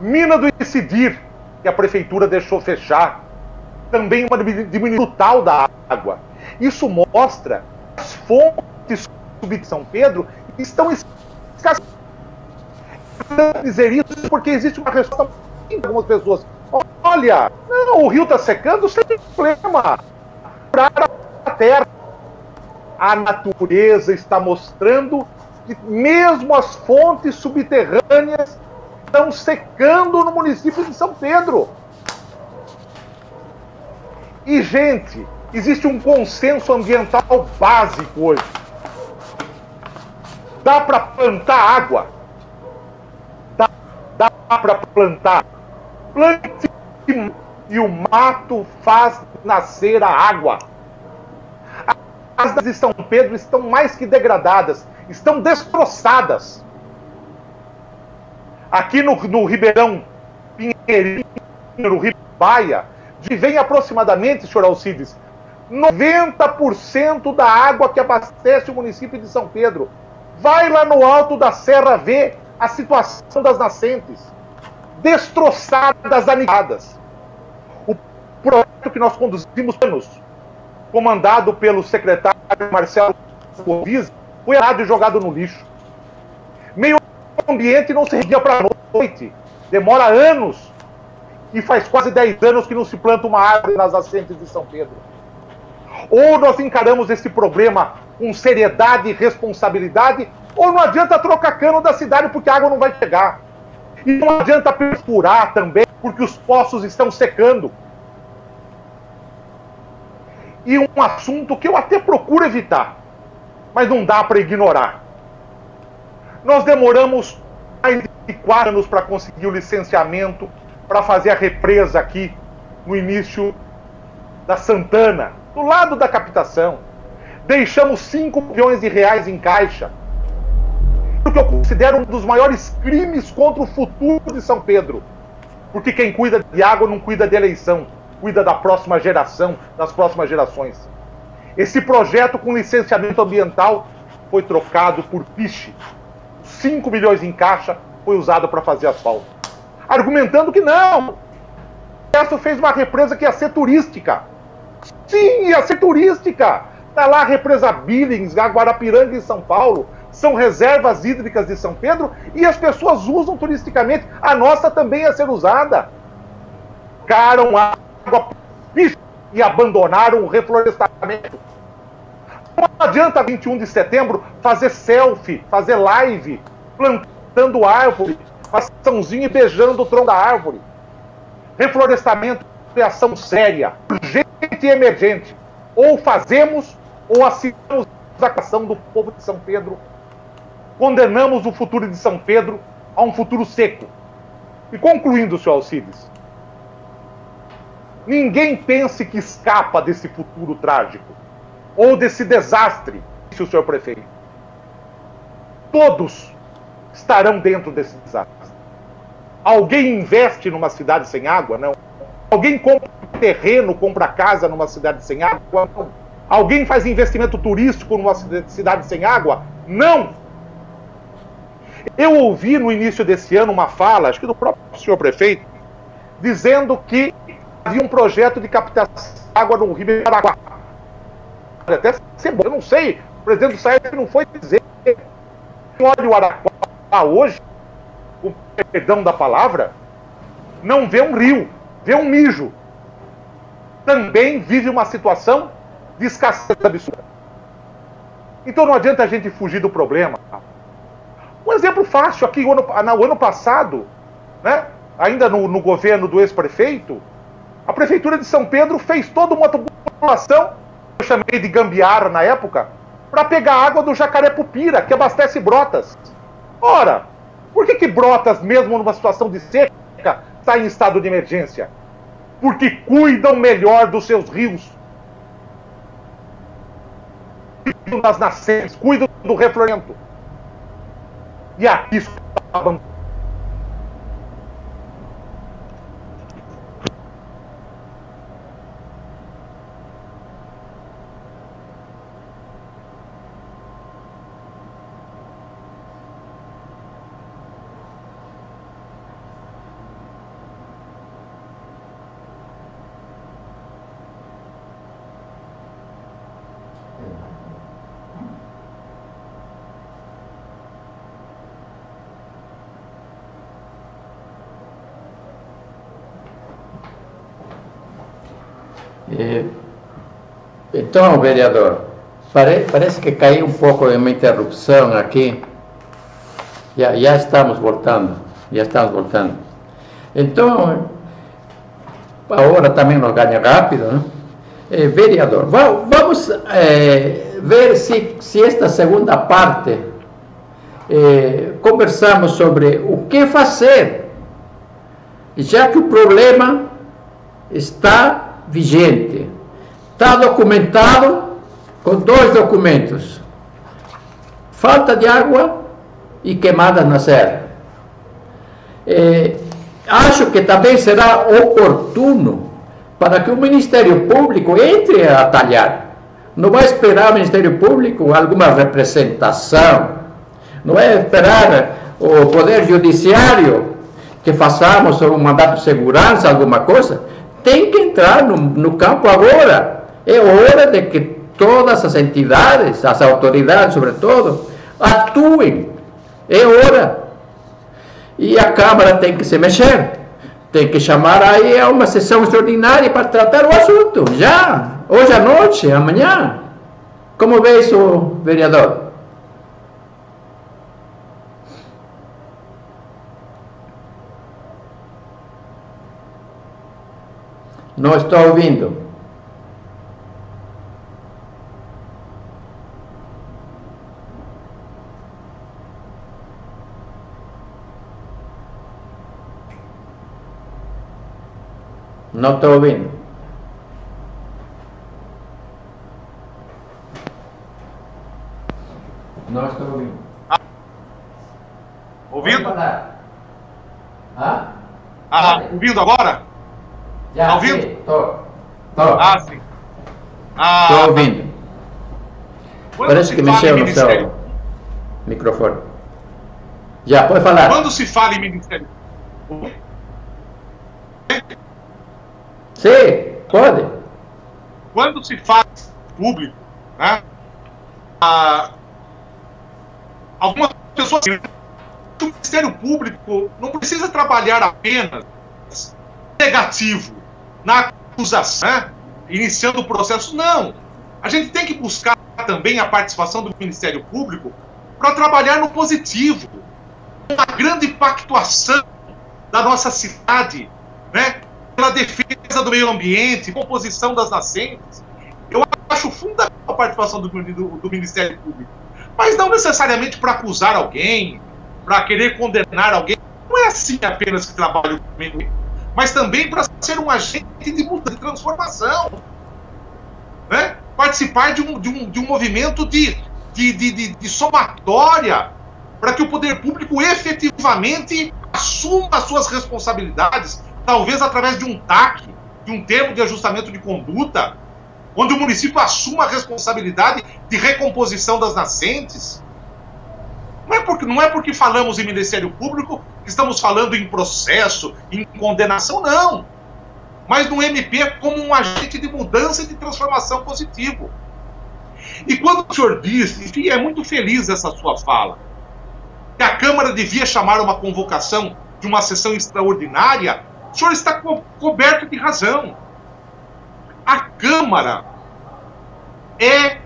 Mina do Incidir, que a prefeitura deixou fechar. Também uma diminuição total da água. Isso mostra que as fontes de São Pedro estão escassas. Dizer isso porque existe uma resposta em algumas pessoas. Olha, não, o rio está secando sem problema. A terra, a natureza está mostrando que mesmo as fontes subterrâneas estão secando no município de São Pedro. E, gente, existe um consenso ambiental básico hoje. Dá para plantar água. Dá para plantar. Plante e o mato faz nascer a água. As cidades de São Pedro estão mais que degradadas, estão destroçadas. Aqui no Ribeirão Pinheirinho, no Rio Baia, vem aproximadamente, senhor Alcides, 90% da água que abastece o município de São Pedro. Vai lá no alto da serra ver a situação das nascentes. Destroçadas, aniquiladas. O projeto que nós conduzimos, comandado pelo secretário Marcelo Corvise, foi errado e jogado no lixo. Meio ambiente não se regia para a noite. Demora anos. E faz quase 10 anos que não se planta uma árvore nas nascentes de São Pedro. Ou nós encaramos esse problema com seriedade e responsabilidade, ou não adianta trocar cano da cidade porque a água não vai chegar. E não adianta perfurar também, porque os poços estão secando. E um assunto que eu até procuro evitar, mas não dá para ignorar. Nós demoramos mais de 4 anos para conseguir o licenciamento para fazer a represa aqui no início da Santana, do lado da captação. Deixamos 5 milhões de reais em caixa. O que eu considero um dos maiores crimes contra o futuro de São Pedro. Porque quem cuida de água não cuida de eleição, cuida da próxima geração, das próximas gerações. Esse projeto com licenciamento ambiental foi trocado por piche. 5 milhões em caixa foi usado para fazer asfalto. Argumentando que não. O Exército fez uma represa que ia ser turística. Sim, ia ser turística. Está lá a represa Billings, a Guarapiranga em São Paulo. São reservas hídricas de São Pedro e as pessoas usam turisticamente. A nossa também ia ser usada. Trocaram água e abandonaram o reflorestamento. Não adianta 21 de setembro fazer selfie, fazer live, plantando árvore, açãozinho e beijando o tronco da árvore. Reflorestamento é ação séria, urgente e emergente. Ou fazemos ou assinamos a ação do povo de São Pedro. Condenamos o futuro de São Pedro a um futuro seco. E concluindo, senhor Alcides, ninguém pense que escapa desse futuro trágico ou desse desastre, disse o senhor prefeito. Todos estarão dentro desse desastre. Alguém investe numa cidade sem água? Não. Alguém compra terreno, compra casa numa cidade sem água? Não. Alguém faz investimento turístico numa cidade sem água? Não. Eu ouvi no início desse ano uma fala, acho que do próprio senhor prefeito, dizendo que havia um projeto de captação de água no Rio Araguá. Até ser bom, eu não sei, o presidente do SAEP não foi dizer. Olha o Araguá hoje, o perdão da palavra, não vê um rio, vê um mijo. Também vive uma situação de escassez absurda. Então não adianta a gente fugir do problema. Um exemplo fácil aqui, no ano passado, né, ainda no governo do ex-prefeito, a Prefeitura de São Pedro fez toda uma tubulação, eu chamei de gambiarra na época, para pegar água do Jacaré-Pupira, que abastece Brotas. Ora, por que Brotas, mesmo numa situação de seca, está em estado de emergência? porque cuidam melhor dos seus rios, cuidam das nascentes, cuidam do reflorescimento. E aqui isso está abandonado. Então, vereador, parece que caiu um pouco de uma interrupção aqui. Já estamos voltando. Então, a hora também nos ganha rápido, né? Vereador, vamos ver se esta segunda parte conversamos sobre o que fazer, já que o problema está vigente, está documentado com 2 documentos: falta de água e queimadas na serra. Acho que também será oportuno para que o Ministério Público entre a talhar. Não vai esperar o Ministério Público alguma representação, não é esperar o Poder Judiciário que façamos um mandato de segurança, alguma coisa. Tem que entrar no campo agora. É hora de que todas as entidades, as autoridades, sobretudo, atuem. É hora. E a Câmara tem que se mexer. Tem que chamar aí a uma sessão extraordinária para tratar o assunto. Já. Hoje à noite, amanhã. Como vê isso, vereador? Não estou ouvindo. Não estou ouvindo. Não estou ouvindo. Ouvindo? Ah, ouvindo agora? Já, tá ouvindo? Estou. Sim. Estou ouvindo. Parece que mexeu no seu microfone. Já, pode falar. Quando se fala em Ministério Público... Sim, pode. Quando se fala em público, né, algumas pessoas dizem que o Ministério Público não precisa trabalhar apenas negativo, na acusação, né, iniciando o processo. Não. A gente tem que buscar também a participação do Ministério Público para trabalhar no positivo. Uma grande pactuação da nossa cidade, né, pela defesa do meio ambiente, composição das nascentes. Eu acho fundamental a participação do Ministério Público. Mas não necessariamente para acusar alguém, para querer condenar alguém. Não é assim apenas que trabalha o meio ambiente, mas também para ser um agente de mudança, de transformação. Né? Participar de um movimento de somatória, para que o poder público efetivamente assuma as suas responsabilidades, talvez através de um TAC, de um termo de ajustamento de conduta, onde o município assuma a responsabilidade de recomposição das nascentes. Não é porque falamos em Ministério Público que estamos falando em processo, em condenação, não. Mas no MP como um agente de mudança e de transformação positivo. E quando o senhor diz, enfim, é muito feliz essa sua fala, que a Câmara devia chamar uma convocação de uma sessão extraordinária, o senhor está coberto de razão. A Câmara é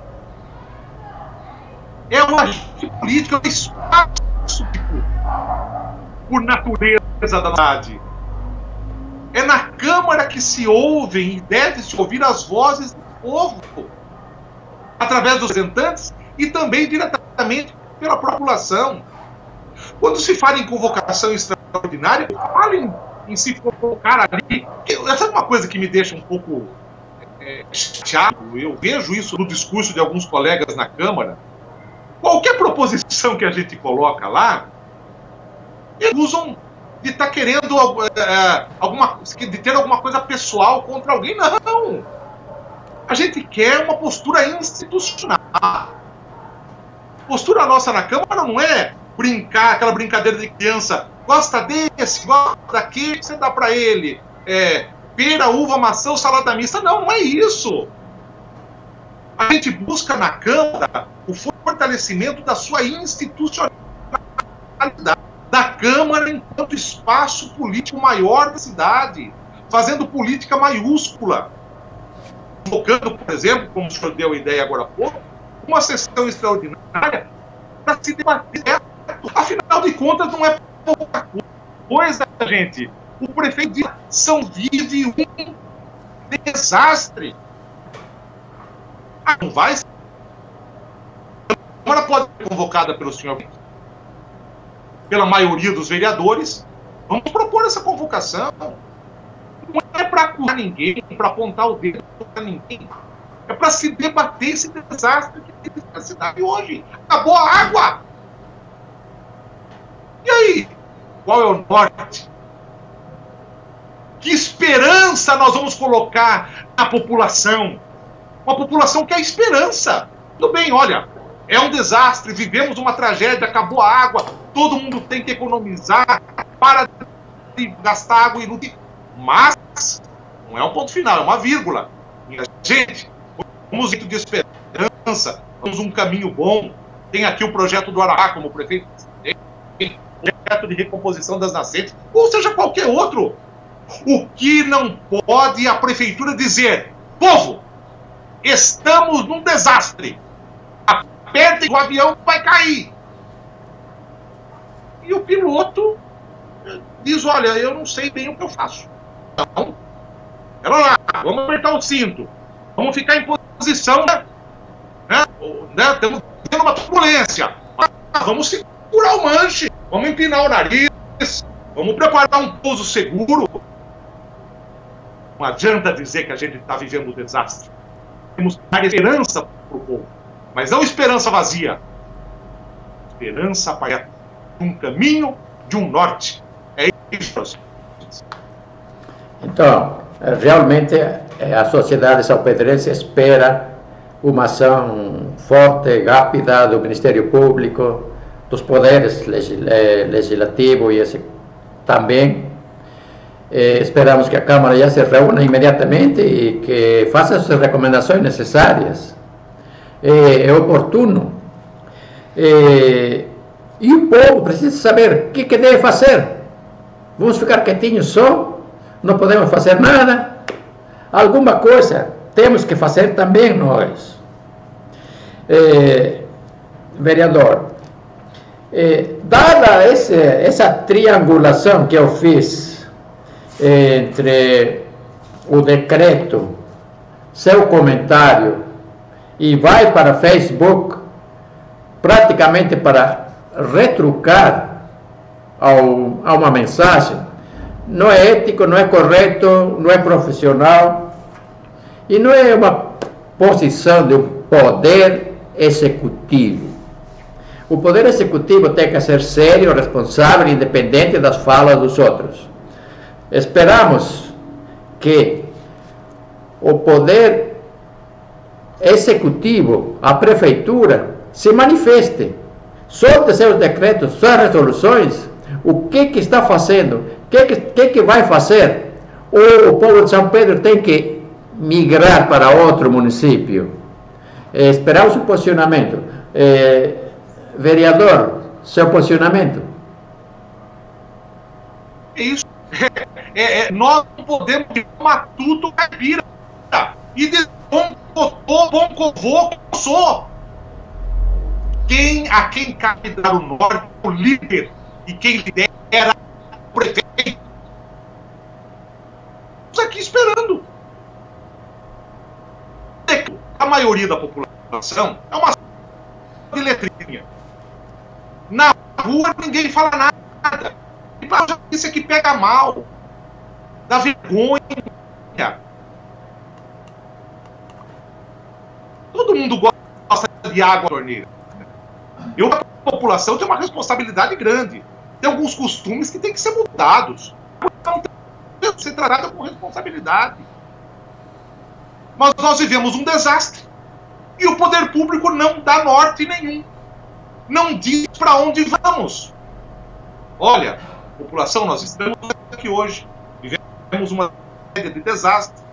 um agente político, é um espaço por natureza da cidade. É na Câmara que se ouvem e deve se ouvir as vozes do povo, através dos representantes e também diretamente pela população. Quando se fala em convocação extraordinária, fala em se colocar ali. Essa é uma coisa que me deixa um pouco chateado. Eu vejo isso no discurso de alguns colegas na Câmara. Qualquer proposição que a gente coloca lá, eles usam de estar querendo de ter alguma coisa pessoal contra alguém. Não! A gente quer uma postura institucional. A postura nossa na Câmara não é brincar, aquela brincadeira de criança. Gosta desse, gosta daquele, você dá para ele. Pera, uva, maçã, salada mista. Não, não é isso. A gente busca na Câmara o fortalecimento da sua institucionalidade, da Câmara enquanto espaço político maior da cidade, fazendo política maiúscula. Colocando, por exemplo, como o senhor deu a ideia agora há pouco, uma sessão extraordinária para se debater. Afinal de contas, não é pouca coisa, gente. O prefeito de São vive um desastre. Não vai ser. A Câmara pode ser convocada pelo senhor, pela maioria dos vereadores. Vamos propor essa convocação. Não é para acusar ninguém, para apontar o dedo para ninguém. É para se debater esse desastre que tem na cidade hoje. Acabou a água. E aí? Qual é o norte? Que esperança nós vamos colocar na população? Uma população que é esperança. Tudo bem, olha, é um desastre, vivemos uma tragédia, acabou a água, todo mundo tem que economizar, para de gastar água inútil. Mas não é um ponto final, é uma vírgula. Minha gente, vamos de esperança, vamos um caminho bom. Tem aqui o projeto do Araá, como o prefeito tem, o projeto de recomposição das nascentes, ou seja, qualquer outro. O que não pode a prefeitura dizer: povo, estamos num desastre, apertem, o avião vai cair. E o piloto diz: olha, eu não sei bem o que eu faço. Então, pera lá, vamos apertar o cinto, vamos ficar em posição, né? Estamos tendo uma turbulência, vamos segurar o manche, vamos empinar o nariz, vamos preparar um pouso seguro. Não adianta dizer que a gente está vivendo um desastre. Temos que dar esperança para o povo, mas não esperança vazia. Esperança para um caminho, de um norte. É isso. Então, realmente a sociedade salpedrense espera uma ação forte, rápida do Ministério Público, dos poderes legislativo e esse também. Esperamos que a Câmara já se reúna imediatamente e que faça as recomendações necessárias. É oportuno. E o povo precisa saber o que deve fazer. Vamos ficar quietinhos só? Não podemos fazer nada? Alguma coisa temos que fazer também nós. Vereador, dada essa triangulação que eu fiz entre o decreto, seu comentário, e vai para Facebook, praticamente para retrucar a uma mensagem, não é ético, não é correto, não é profissional, e não é uma posição do poder executivo. O poder executivo tem que ser sério, responsável e independente das falas dos outros. Esperamos que o poder executivo, a prefeitura, se manifeste, solte seus decretos, suas resoluções, o que está fazendo, o que vai fazer, ou o povo de São Pedro tem que migrar para outro município. Esperamos o posicionamento. Vereador, seu posicionamento. Isso. Nós não podemos tomar tudo caipira e de bom covô que eu sou. A quem cabe dar o norte, o líder, e quem lidera o prefeito. Estamos aqui esperando. A maioria da população é uma de letrinha. Na rua ninguém fala nada. E para isso aqui pega mal. dá vergonha. Todo mundo gosta de água na torneira. A população tem uma responsabilidade grande. Tem alguns costumes que têm que ser mudados. Não tem que ser tratada com responsabilidade. Mas nós vivemos um desastre. E o poder público não dá norte nenhum. Não diz para onde vamos. Olha, população, nós estamos aqui hoje. Vivemos uma série de desastre.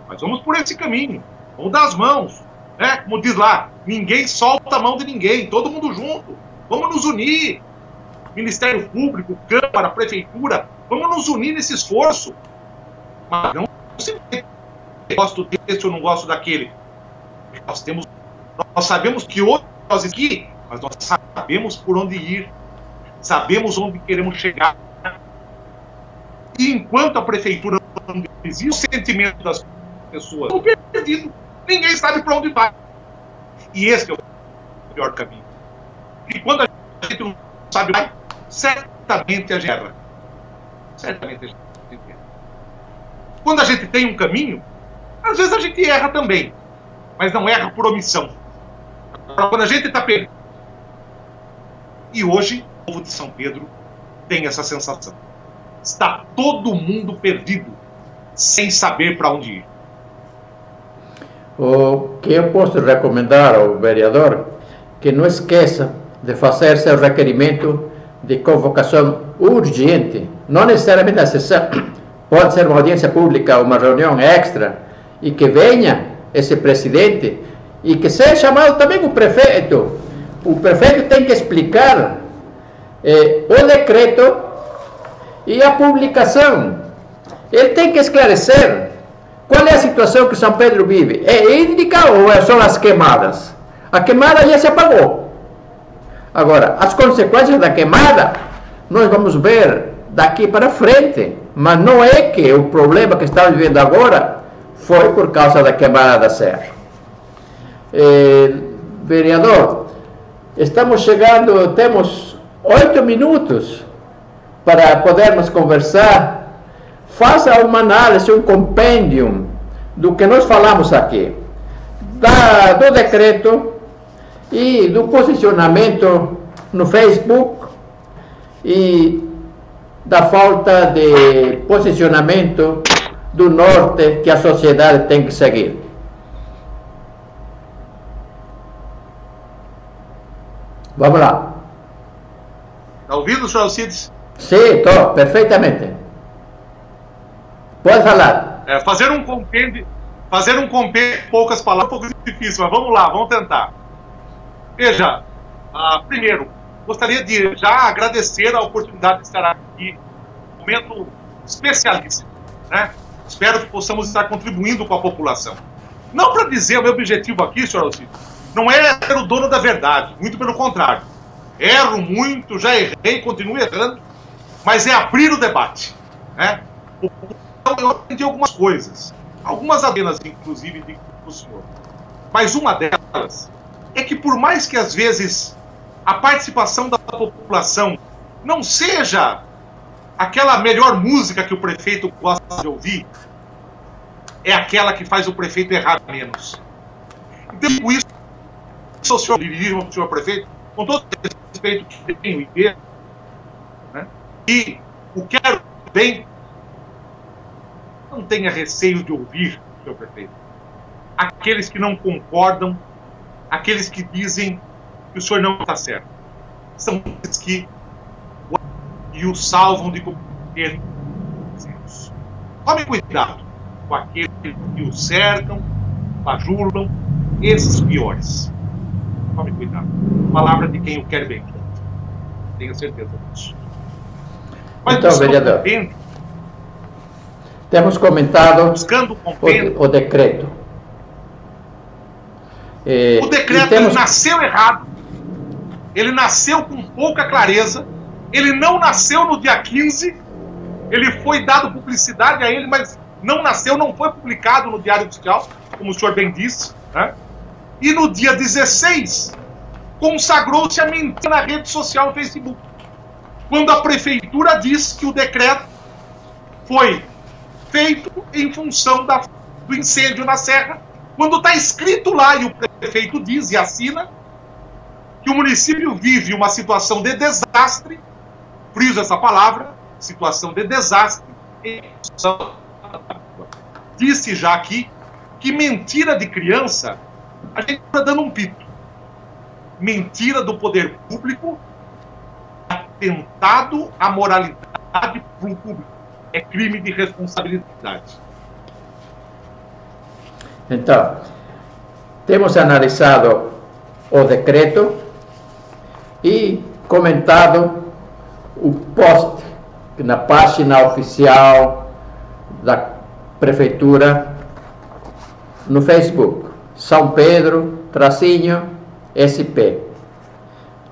Mas vamos por esse caminho. Vamos dar as mãos. Né? Como diz lá, ninguém solta a mão de ninguém. Todo mundo junto. Vamos nos unir. Ministério Público, Câmara, Prefeitura. Vamos nos unir nesse esforço. Mas não se gosto desse ou não gosto daquele. Nós sabemos que hoje nós aqui, mas nós sabemos por onde ir. Sabemos onde queremos chegar. E enquanto a prefeitura não existe, o sentimento das pessoas estão perdido. Ninguém sabe para onde vai. E esse é o pior caminho. E quando a gente não sabe, certamente a gente erra. Certamente a gente erra. Quando a gente tem um caminho, às vezes a gente erra também. Mas não erra por omissão. Agora, quando a gente está perdido. E hoje, o povo de São Pedro tem essa sensação. Está todo mundo perdido, sem saber para onde ir. O que eu posso recomendar ao vereador que não esqueça de fazer seu requerimento de convocação urgente, não necessariamente a sessão, pode ser uma audiência pública, uma reunião extra, e que venha esse presidente e que seja chamado também o prefeito. O prefeito tem que explicar o decreto e a publicação. Ele tem que esclarecer qual é a situação que São Pedro vive. É hídrica ou são as queimadas? A queimada já se apagou. Agora, as consequências da queimada nós vamos ver daqui para frente. Mas não é que o problema que estamos vivendo agora foi por causa da queimada da serra. Vereador, estamos chegando, temos 8 minutos para podermos conversar. Faça uma análise, um compêndio do que nós falamos aqui, do decreto e do posicionamento no Facebook e da falta de posicionamento do norte que a sociedade tem que seguir. Vamos lá. Está ouvindo, senhor Alcides? Sim, estou, perfeitamente. Pode falar. Fazer um compêndio, poucas palavras, um pouco difícil, mas vamos lá, vamos tentar. Veja, primeiro, gostaria de já agradecer a oportunidade de estar aqui, um momento especialíssimo, né? Espero que possamos estar contribuindo com a população. Não para dizer, o meu objetivo aqui, senhor Alcides, não é ser o dono da verdade, muito pelo contrário. Erro muito, já errei, continuo errando, mas é abrir o debate, né? Então, eu aprendi algumas coisas, algumas apenas, inclusive, digo para o senhor. Mas uma delas é que, por mais que às vezes a participação da população não seja aquela melhor música que o prefeito gosta de ouvir, é aquela que faz o prefeito errar menos. Então, com isso, o senhor dirige o senhor prefeito, com todo o respeito que tenho e ter, né? E o quero bem, não tenha receio de ouvir, senhor prefeito, aqueles que não concordam, aqueles que dizem que o senhor não está certo. São esses que o salvam de cometer erros. Tome cuidado com aqueles que o cercam, bajulam, esses piores. Tome cuidado. Palavra de quem o quer bem. Tenho certeza disso. Mas então, vereador, temos comentado o decreto. O decreto ele nasceu errado. Ele nasceu com pouca clareza. Ele não nasceu no dia 15. Ele foi dado publicidade a ele, mas não nasceu, não foi publicado no Diário Oficial, como o senhor bem disse, né? E no dia 16, consagrou-se a mentira na rede social Facebook, quando a prefeitura disse que o decreto foi feito em função do incêndio na Serra, quando está escrito lá, e o prefeito diz e assina, que o município vive uma situação de desastre, friso essa palavra, situação de desastre, em função da água. Disse já aqui que mentira de criança, a gente está dando um pito. Mentira do poder público, atentado à moralidade pública. É crime de responsabilidade. Então, temos analisado o decreto e comentado o post na página oficial da Prefeitura no Facebook, São Pedro, _SP.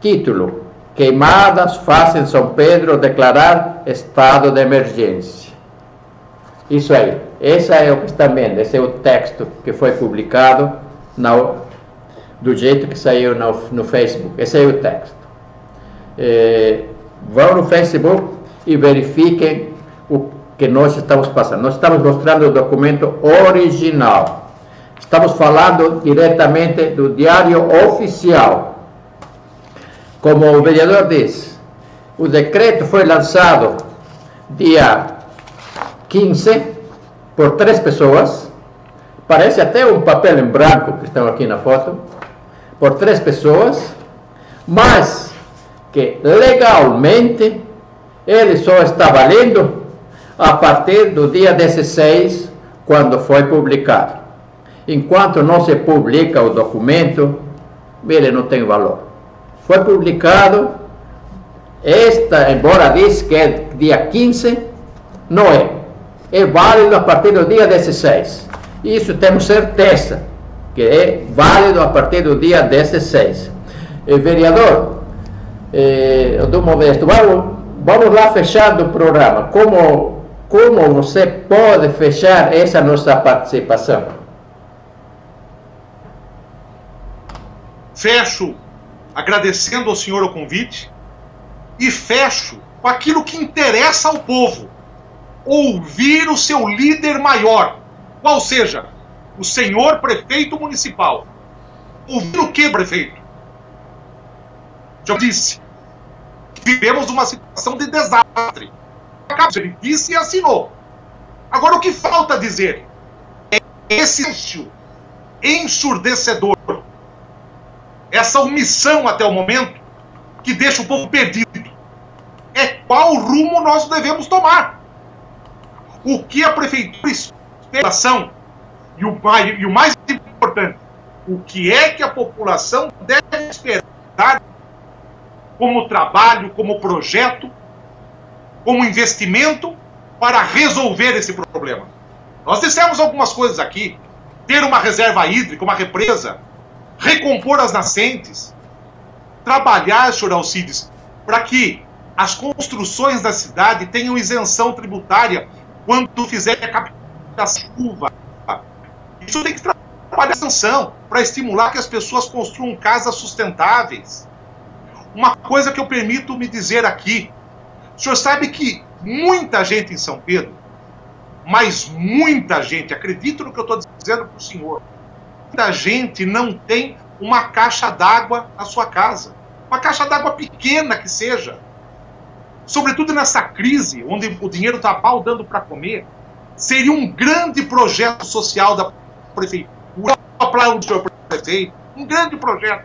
Título: Queimadas fazem São Pedro declarar estado de emergência. Isso aí. Esse é o que está vendo. Esse é o texto que foi publicado do jeito que saiu no Facebook. Esse é o texto. Vão no Facebook e verifiquem o que nós estamos passando. Nós estamos mostrando o documento original. Estamos falando diretamente do Diário Oficial. Como o vereador disse, o decreto foi lançado dia 15 por 3 pessoas. Parece até um papel em branco que estão aqui na foto. Por 3 pessoas. Mas que legalmente ele só está valendo a partir do dia 16, quando foi publicado. Enquanto não se publica o documento, ele não tem valor. Foi publicado, embora diz que é dia 15, não é. É válido a partir do dia 16. Isso temos certeza, que é válido a partir do dia 16. Vereador, do Modesto, vamos lá fechar o programa. Como você pode fechar essa nossa participação? Fecho agradecendo ao senhor o convite e fecho com aquilo que interessa ao povo. Ouvir o seu líder maior, qual seja, o senhor prefeito municipal. Ouvir o que, prefeito? Já disse, vivemos uma situação de desastre. Ele disse e assinou. Agora o que falta dizer é esse silêncio ensurdecedor, essa omissão até o momento que deixa o povo perdido. É qual rumo nós devemos tomar. O que a prefeitura espera e o mais importante, o que é que a população deve esperar como trabalho, como projeto, como investimento para resolver esse problema. Nós dissemos algumas coisas aqui, ter uma reserva hídrica, uma represa, recompor as nascentes, trabalhar, senhor Alcides, para que as construções da cidade tenham isenção tributária quando fizer a captação da chuva. Isso tem que trabalhar a isenção para estimular que as pessoas construam casas sustentáveis. Uma coisa que eu permito me dizer aqui, o senhor sabe que muita gente em São Pedro, mas muita gente, acredito no que eu estou dizendo para o senhor, muita gente não tem uma caixa d'água na sua casa. Uma caixa d'água pequena que seja. Sobretudo nessa crise, onde o dinheiro está pau dando para comer, seria um grande projeto social da prefeitura, para o senhor prefeito, um grande projeto.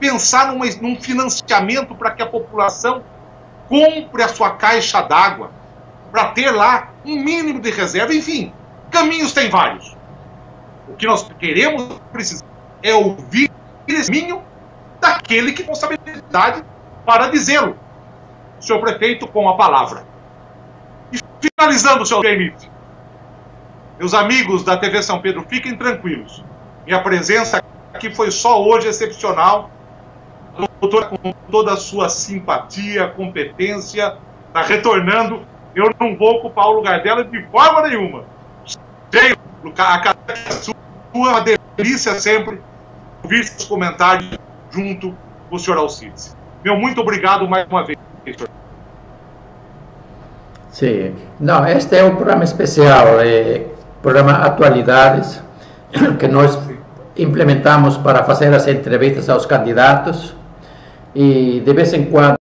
Pensar num financiamento para que a população compre a sua caixa d'água, para ter lá um mínimo de reserva. Enfim, caminhos tem vários. O que nós queremos, precisamos, é ouvir esse caminho daquele que tem responsabilidade para dizê-lo. Senhor prefeito, com a palavra. E finalizando, senhor permite, meus amigos da TV São Pedro, fiquem tranquilos. Minha presença aqui foi só hoje excepcional. A doutora, com toda a sua simpatia, competência, está retornando. Eu não vou ocupar o lugar dela de forma nenhuma. A cadeira sua é uma delícia sempre ouvir seus comentários junto com o senhor Alcides. Meu muito obrigado mais uma vez. Sim. Não, este é um programa especial, programa Atualidades, que nós implementamos para fazer as entrevistas aos candidatos e de vez em quando